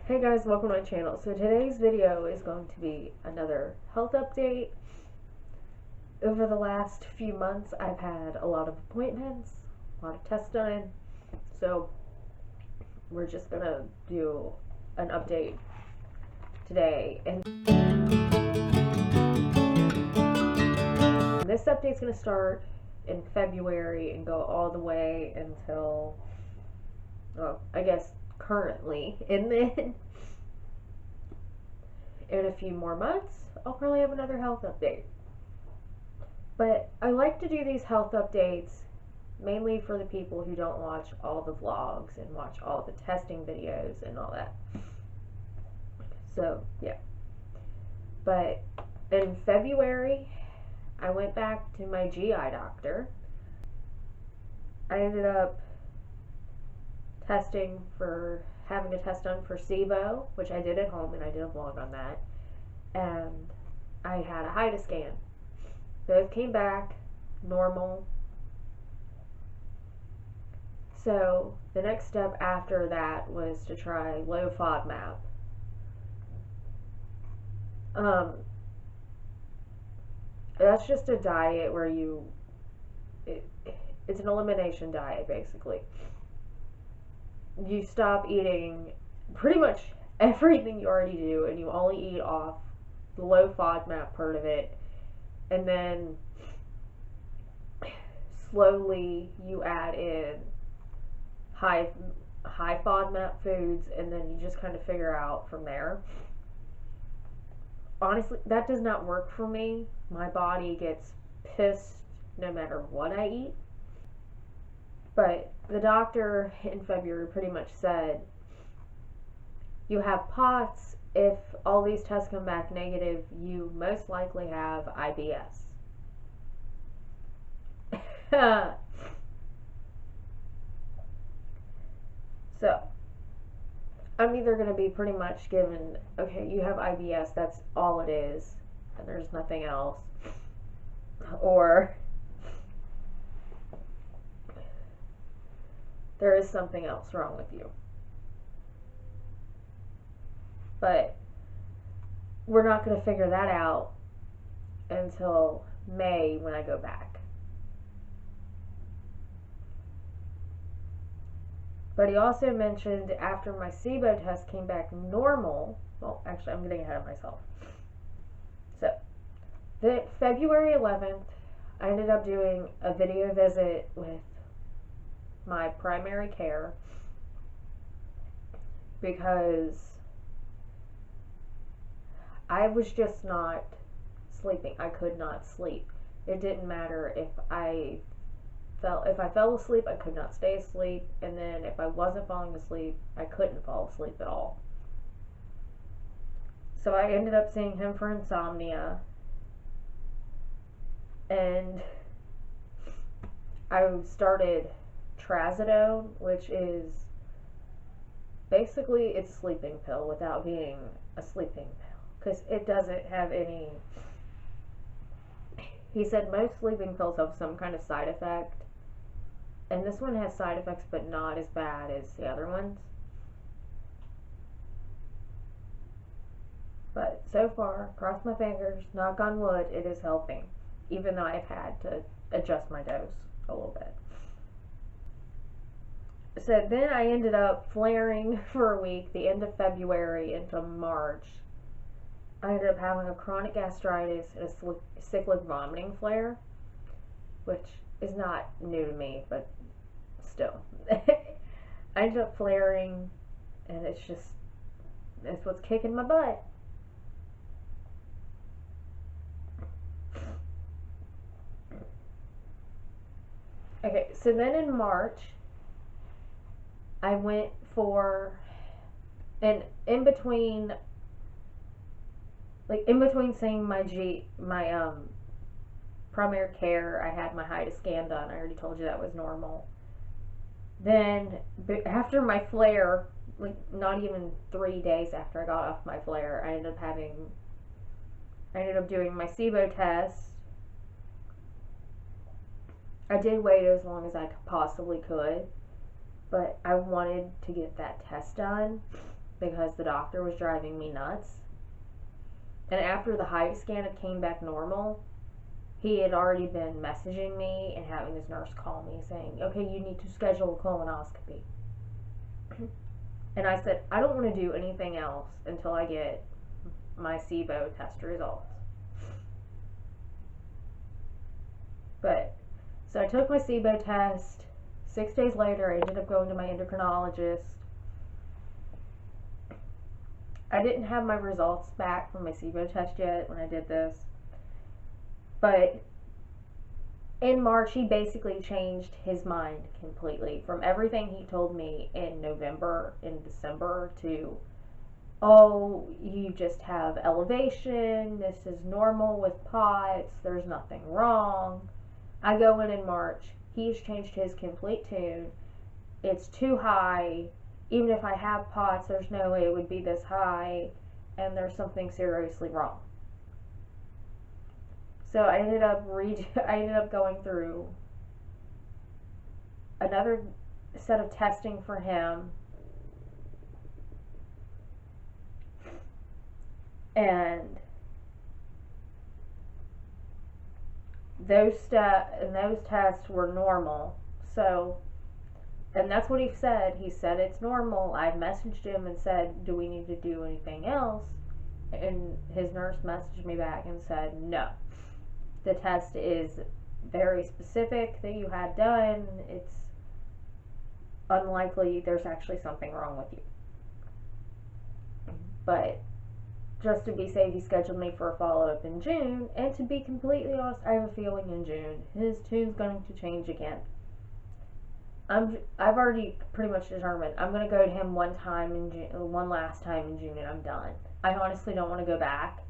Hey guys, welcome to my channel. So today's video is going to be another health update. Over the last few months, I've had a lot of appointments, a lot of tests done. So we're just gonna do an update today. And this update's gonna start in February and go all the way until, well, I guess currently, and then in a few more months I'll probably have another health update. But I like to do these health updates mainly for the people who don't watch all the vlogs and watch all the testing videos and all that. So yeah, but in February I went back to my GI doctor. I ended up having a test done for SIBO, which I did at home, and I did a vlog on that. And I had a HIDA scan. Both came back normal. So the next step after that was to try low FODMAP. That's just a diet where it's an elimination diet basically. You stop eating pretty much everything you already do, and you only eat off the low FODMAP part of it, and then slowly you add in high FODMAP foods, and then you just kind of figure out from there. Honestly, that does not work for me. My body gets pissed no matter what I eat. But the doctor in February pretty much said, you have POTS. If all these tests come back negative, you most likely have IBS. So, I'm either going to be pretty much given, okay, you have IBS, that's all it is, and there's nothing else. Or there is something else wrong with you. But we're not going to figure that out until May when I go back. But he also mentioned after my SIBO test came back normal, well, actually I'm getting ahead of myself. So, February 11th, I ended up doing a video visit with my primary care because I was just not sleeping. I could not sleep. It didn't matter if I fell asleep, I could not stay asleep, and then if I wasn't falling asleep, I couldn't fall asleep at all. So I ended up seeing him for insomnia, and I started trazodone, which is basically it's a sleeping pill without being a sleeping pill, because it doesn't have any. He said most sleeping pills have some kind of side effect, and this one has side effects but not as bad as the other ones. But so far, cross my fingers, knock on wood, it is helping, even though I've had to adjust my dose a little bit. So then I ended up flaring for a week, the end of February into March. I ended up having a chronic gastritis and a cyclic vomiting flare, which is not new to me, but still. I ended up flaring, and it's what's kicking my butt. Okay, so then in March, I went for, and in between seeing my primary care, I had my HIDA scan done. I already told you that was normal. Then after my flare, like not even 3 days after I got off my flare, I ended up doing my SIBO test. I did wait as long as I possibly could, but I wanted to get that test done because the doctor was driving me nuts. And after the height scan had came back normal, he had already been messaging me and having his nurse call me saying, okay, you need to schedule a colonoscopy. And I said, I don't want to do anything else until I get my SIBO test results. But, so I took my SIBO test. 6 days later, I ended up going to my endocrinologist. I didn't have my results back from my SIBO test yet when I did this. But in March, he basically changed his mind completely from everything he told me in November and December to, oh, you just have elevation, this is normal with POTS, there's nothing wrong. I go in March, he's changed his complete tune. It's too high. Even if I have POTS, there's no way it would be this high, and there's something seriously wrong. So I ended up going through another set of testing for him, and those tests were normal. So, and that's what he said. He said it's normal. I messaged him and said, do we need to do anything else? And his nurse messaged me back and said, no. The test is very specific that you had done. It's unlikely there's actually something wrong with you. But just to be safe, he scheduled me for a follow-up in June. And to be completely honest, I have a feeling in June his tune's going to change again. I've already pretty much determined I'm going to go to him one last time in June, and I'm done. I honestly don't want to go back.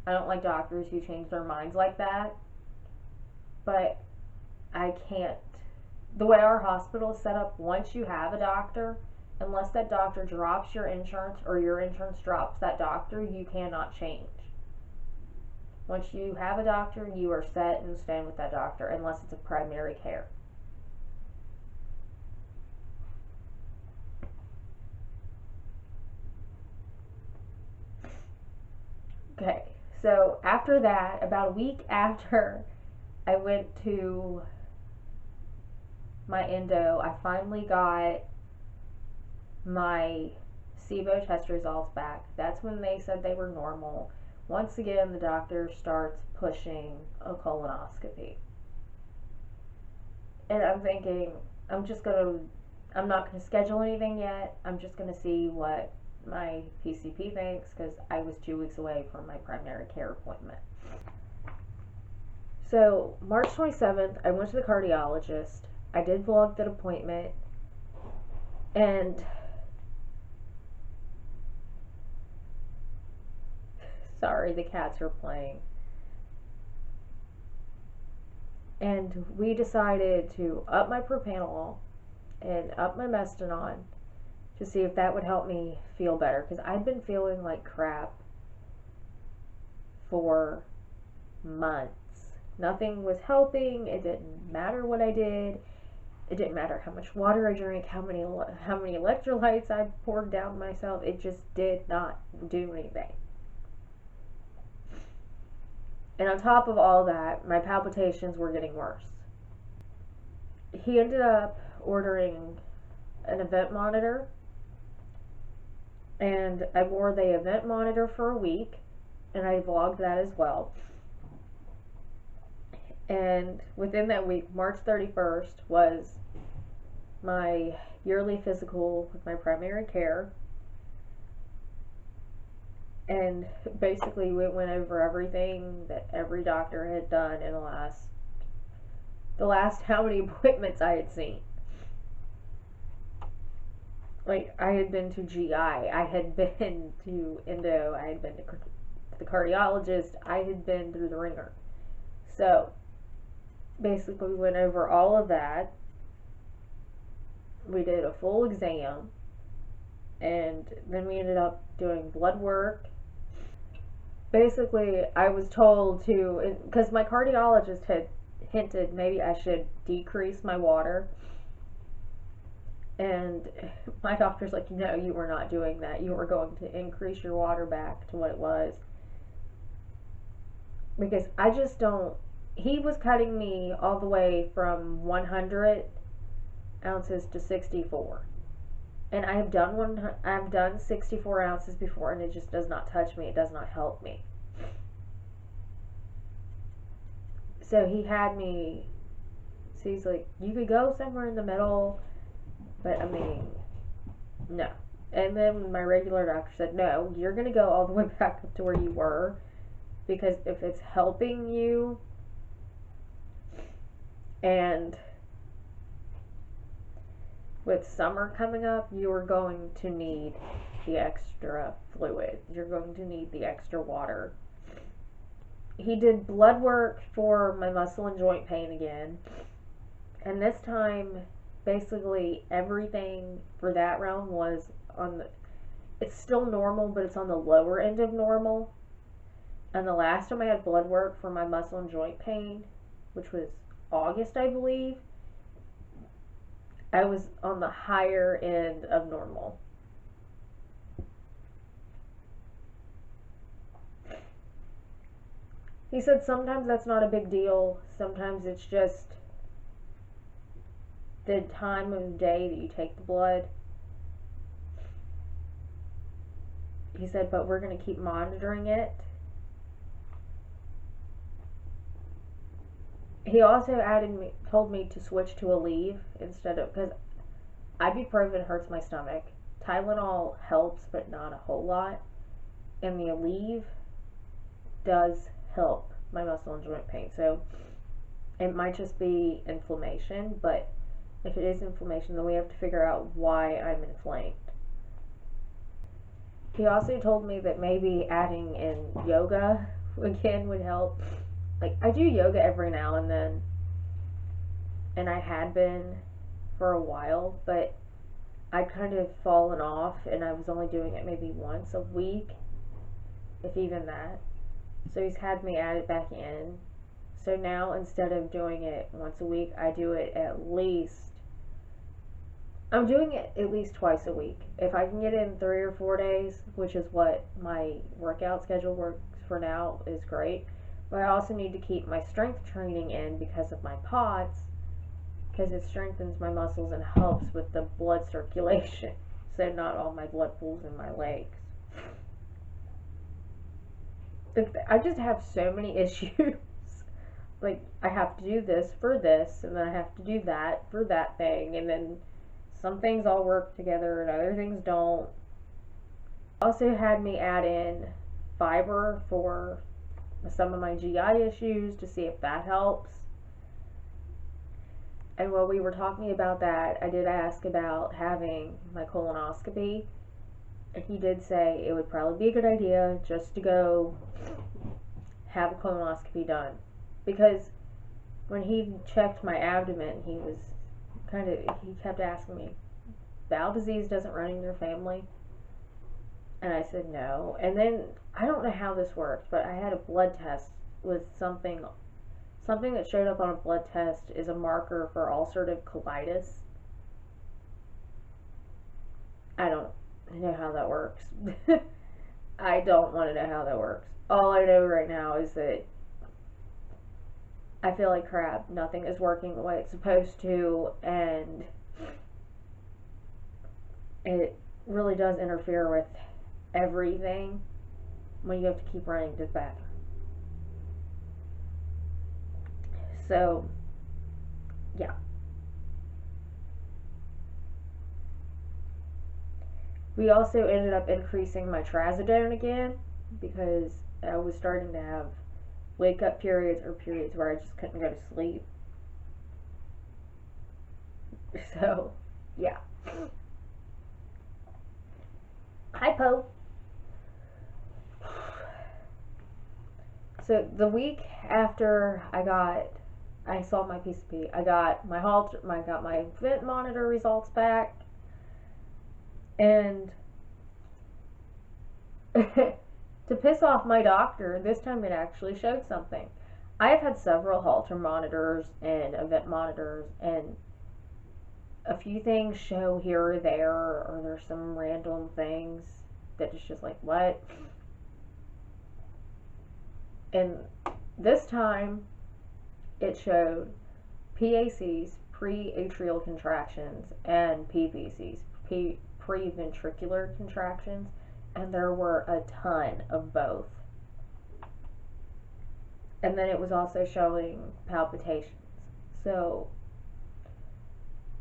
I don't like doctors who change their minds like that. But I can't. The way our hospital is set up, once you have a doctor, unless that doctor drops your insurance or your insurance drops that doctor, you cannot change. Once you have a doctor, you are set and stand with that doctor, unless it's a primary care. Okay, so after that, about a week after I went to my endo, I finally got my SIBO test results back. That's when they said they were normal. Once again, the doctor starts pushing a colonoscopy. And I'm thinking, I'm not going to schedule anything yet. I'm just going to see what my PCP thinks, because I was 2 weeks away from my primary care appointment. So, March 27th, I went to the cardiologist. I did vlog that appointment. And sorry, the cats are playing. And we decided to up my propranolol and up my mestinon to see if that would help me feel better, because I'd been feeling like crap for months. Nothing was helping. It didn't matter what I did. It didn't matter how much water I drank, how many electrolytes I poured down myself. It just did not do anything. And on top of all that, my palpitations were getting worse. He ended up ordering an event monitor, and I wore the event monitor for a week, and I vlogged that as well. And within that week, March 31st, was my yearly physical with my primary care. And basically we went over everything that every doctor had done in the last how many appointments I had seen. Like, I had been to GI, I had been to endo, I had been to the cardiologist, I had been through the ringer. So, basically we went over all of that. We did a full exam, and then we ended up doing blood work. Basically, I was told to, because my cardiologist had hinted maybe I should decrease my water, And my doctor's like, no, you were not doing that. You were going to increase your water back to what it was. Because I just don't. He was cutting me all the way from 100 ounces to 64. And I've done 64 ounces before, and it just does not touch me. It does not help me. So he had me. So he's like, you could go somewhere in the middle, but I mean, no. And then my regular doctor said, no, you're gonna go all the way back up to where you were, because if it's helping you, and with summer coming up, you are going to need the extra fluid. You're going to need the extra water. He did blood work for my muscle and joint pain again. And this time, basically everything for that round was on the, it's still normal, but it's on the lower end of normal. And the last time I had blood work for my muscle and joint pain, which was August, I believe, I was on the higher end of normal. He said sometimes that's not a big deal. Sometimes it's just the time of day that you take the blood. He said, but we're going to keep monitoring it. He also told me to switch to Aleve instead of, because ibuprofen hurts my stomach. Tylenol helps, but not a whole lot. And the Aleve does help my muscle and joint pain. So it might just be inflammation, but if it is inflammation, then we have to figure out why I'm inflamed. He also told me that maybe adding in yoga again would help. Like, I do yoga every now and then, and I had been for a while, but I'd kind of fallen off, and I was only doing it maybe once a week, if even that. So he's had me add it back in. So now, instead of doing it once a week, I do it I'm doing it at least twice a week. If I can get in 3 or 4 days, which is what my workout schedule works for now, is great. But I also need to keep my strength training in because of my POTS, because it strengthens my muscles and helps with the blood circulation, so not all my blood pools in my legs. I just have so many issues. Like, I have to do this for this, and then I have to do that for that thing, and then some things all work together and other things don't. Also had me add in fiber for some of my GI issues to see if that helps. And while we were talking about that, I did ask about having my colonoscopy, and he did say it would probably be a good idea just to go have a colonoscopy done, because when he checked my abdomen, he kept asking me, bowel disease doesn't run in your family? And I said no. And then, I don't know how this works, but I had a blood test with something that showed up on a blood test is a marker for ulcerative colitis. I don't know how that works. I don't want to know how that works. All I know right now is that I feel like crap. Nothing is working the way it's supposed to, and it really does interfere with everything when you have to keep running to the bathroom. So, yeah. We also ended up increasing my trazodone again, because I was starting to have wake up periods, or periods where I just couldn't go to sleep. So, yeah. Hi, Poe. So the week after I saw my PCP, I got my vent monitor results back, and to piss off my doctor, this time it actually showed something. I have had several Holter monitors and event monitors, and a few things show here or there, or there's some random things that is just like, what? And this time it showed PACs, pre-atrial contractions, and PVCs, pre-ventricular contractions, and there were a ton of both. And then it was also showing palpitations. So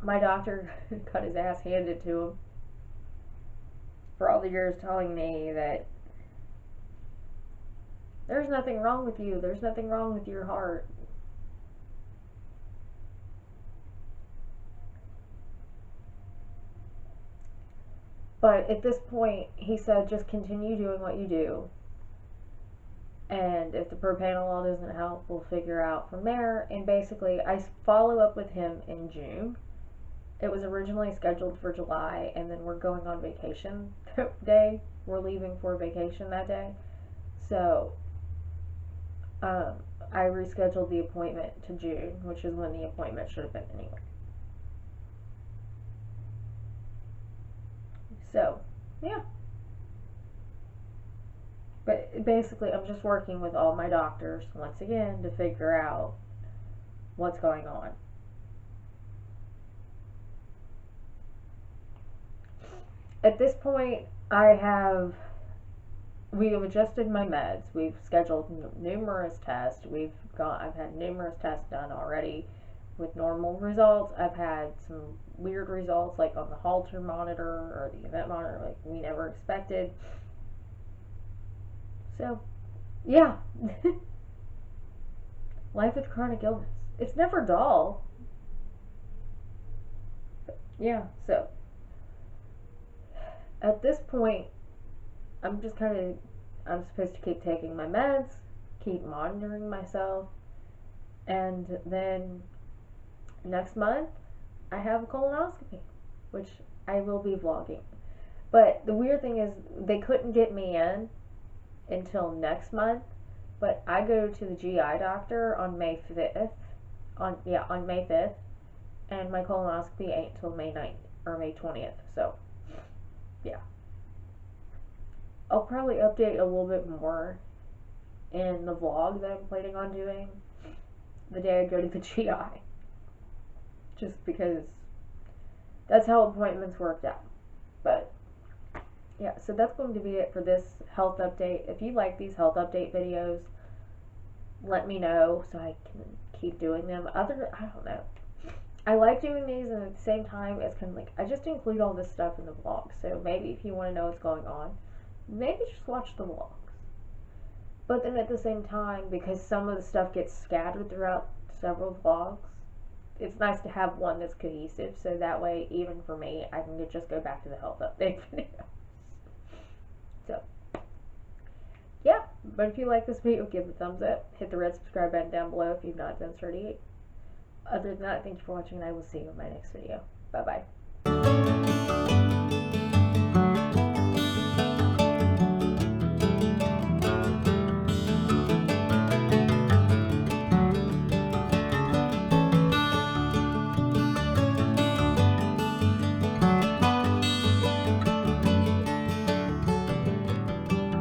my doctor got his ass handed to him for all the years telling me that there's nothing wrong with you, there's nothing wrong with your heart. But at this point, he said, just continue doing what you do. And if the propanolol doesn't help, we'll figure out from there. And basically, I follow up with him in June. It was originally scheduled for July, and then we're going on vacation that day. We're leaving for vacation that day. So, I rescheduled the appointment to June, which is when the appointment should have been anyway. So, yeah. But basically, I'm just working with all my doctors once again to figure out what's going on. At this point, we have adjusted my meds. We've scheduled numerous tests. I've had numerous tests done already with normal results. I've had some weird results, like on the Holter monitor or the event monitor, like we never expected. So, yeah. Life with chronic illness. It's never dull. But yeah, so at this point, I'm supposed to keep taking my meds, keep monitoring myself, and then next month, I have a colonoscopy, which I will be vlogging. But the weird thing is, they couldn't get me in until next month, but I go to the GI doctor on May 5th, on May 5th, and my colonoscopy ain't till May 9th, or May 20th, so, yeah. I'll probably update a little bit more in the vlog that I'm planning on doing the day I go to the GI. Just because that's how appointments worked out. But yeah, so that's going to be it for this health update. If you like these health update videos, let me know so I can keep doing them. I don't know. I like doing these, and at the same time, it's kind of like I just include all this stuff in the vlog. So maybe if you want to know what's going on, maybe just watch the vlogs. But then at the same time, because some of the stuff gets scattered throughout several vlogs, it's nice to have one that's cohesive, so that way, even for me, I can just go back to the health update videos. So, yeah, but if you like this video, give it a thumbs up, hit the red subscribe button down below if you've not done so already. Other than that, thank you for watching, and I will see you in my next video. Bye-bye.